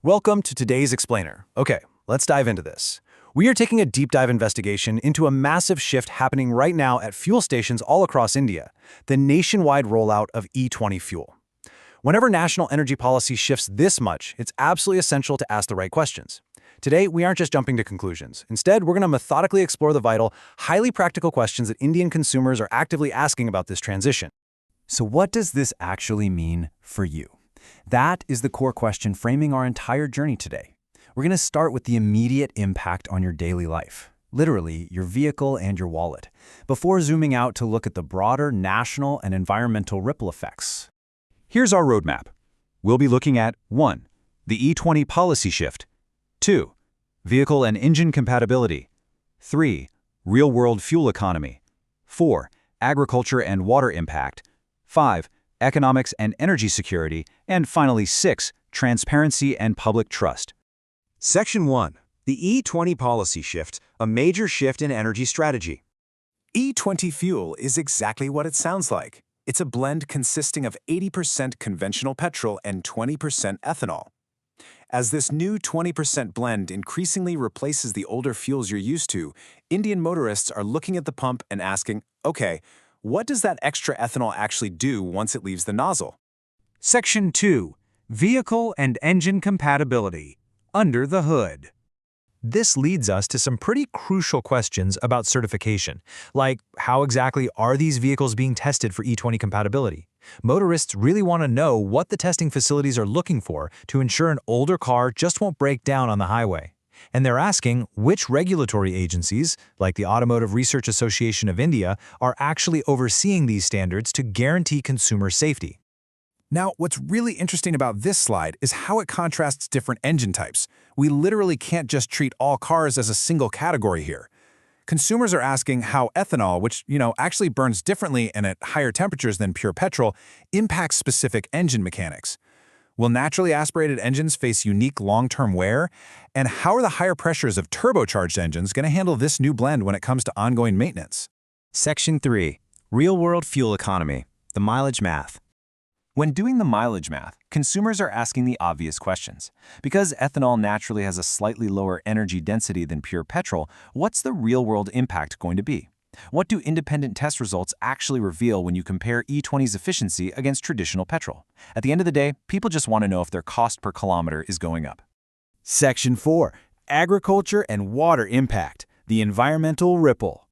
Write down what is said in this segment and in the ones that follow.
Welcome to today's Explainer. Okay, let's dive into this. We are taking a deep dive investigation into a massive shift happening right now at fuel stations all across India, the nationwide rollout of E20 fuel. Whenever national energy policy shifts this much, it's absolutely essential to ask the right questions. Today, we aren't just jumping to conclusions. Instead, we're going to methodically explore the vital, highly practical questions that Indian consumers are actively asking about this transition. So what does this actually mean for you? That is the core question framing our entire journey today. We're going to start with the immediate impact on your daily life, literally your vehicle and your wallet, before zooming out to look at the broader national and environmental ripple effects. Here's our roadmap. We'll be looking at 1. The E20 policy shift. 2. Vehicle and engine compatibility. 3. Real-world fuel economy. 4. Agriculture and water impact. 5. Economics and energy security. And finally, 6. Transparency and public trust. Section 1. The E20 policy shift, a major shift in energy strategy. E20 fuel is exactly what it sounds like. It's a blend consisting of 80% conventional petrol and 20% ethanol. As this new 20% blend increasingly replaces the older fuels you're used to, Indian motorists are looking at the pump and asking, okay, what does that extra ethanol actually do once it leaves the nozzle? Section 2. Vehicle and engine compatibility. Under the hood. This leads us to some pretty crucial questions about certification, like how exactly are these vehicles being tested for E20 compatibility? Motorists really want to know what the testing facilities are looking for to ensure an older car just won't break down on the highway. And they're asking which regulatory agencies, like the Automotive Research Association of India, are actually overseeing these standards to guarantee consumer safety. Now, what's really interesting about this slide is how it contrasts different engine types. We literally can't just treat all cars as a single category here. Consumers are asking how ethanol, which, actually burns differently and at higher temperatures than pure petrol, impacts specific engine mechanics. Will naturally aspirated engines face unique long-term wear? And how are the higher pressures of turbocharged engines going to handle this new blend when it comes to ongoing maintenance? Section 3. Real-world fuel economy. The mileage math. When doing the mileage math, consumers are asking the obvious questions. Because ethanol naturally has a slightly lower energy density than pure petrol, what's the real-world impact going to be? What do independent test results actually reveal when you compare E20's efficiency against traditional petrol? At the end of the day, people just want to know if their cost per kilometer is going up. Section 4. Agriculture and water impact, the environmental ripple.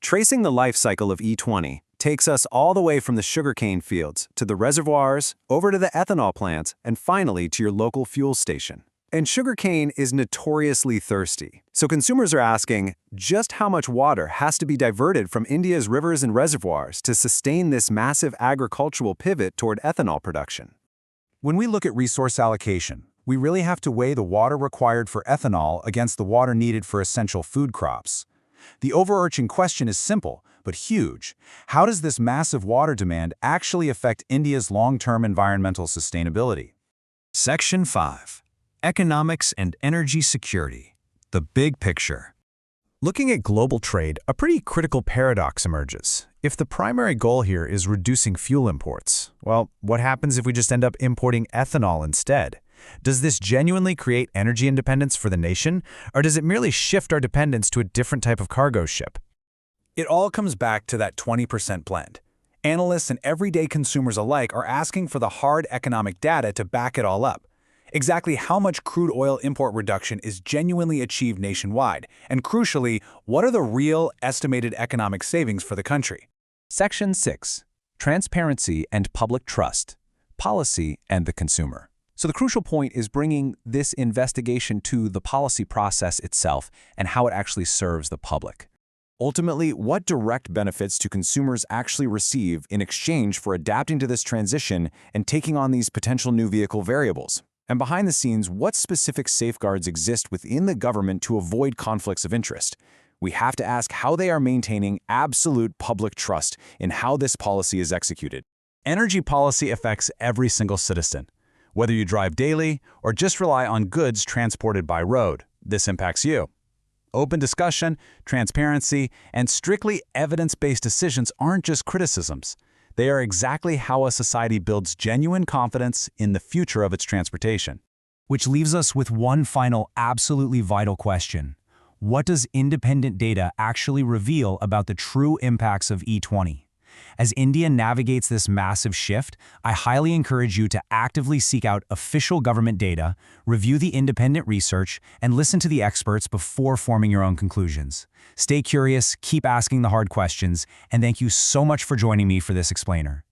Tracing the life cycle of E20 takes us all the way from the sugarcane fields to the reservoirs, over to the ethanol plants, and finally to your local fuel station. And sugarcane is notoriously thirsty. So consumers are asking just how much water has to be diverted from India's rivers and reservoirs to sustain this massive agricultural pivot toward ethanol production. When we look at resource allocation, we really have to weigh the water required for ethanol against the water needed for essential food crops. The overarching question is simple, but huge. How does this massive water demand actually affect India's long-term environmental sustainability? Section 5. Economics and energy security. The big picture. Looking at global trade, a pretty critical paradox emerges. If the primary goal here is reducing fuel imports, well, what happens if we just end up importing ethanol instead? Does this genuinely create energy independence for the nation, or does it merely shift our dependence to a different type of cargo ship? It all comes back to that 20% blend. Analysts and everyday consumers alike are asking for the hard economic data to back it all up. Exactly how much crude oil import reduction is genuinely achieved nationwide, and crucially, what are the real estimated economic savings for the country? Section 6. Transparency and public trust. Policy and the consumer. So the crucial point is bringing this investigation to the policy process itself and how it actually serves the public. Ultimately, what direct benefits do consumers actually receive in exchange for adapting to this transition and taking on these potential new vehicle variables? And behind the scenes, what specific safeguards exist within the government to avoid conflicts of interest? We have to ask how they are maintaining absolute public trust in how this policy is executed. Energy policy affects every single citizen. Whether you drive daily or just rely on goods transported by road, this impacts you. Open discussion, transparency, and strictly evidence-based decisions aren't just criticisms. They are exactly how a society builds genuine confidence in the future of its transportation. Which leaves us with one final absolutely vital question. What does independent data actually reveal about the true impacts of E20? As India navigates this massive shift, I highly encourage you to actively seek out official government data, review the independent research, and listen to the experts before forming your own conclusions. Stay curious, keep asking the hard questions, and thank you so much for joining me for this explainer.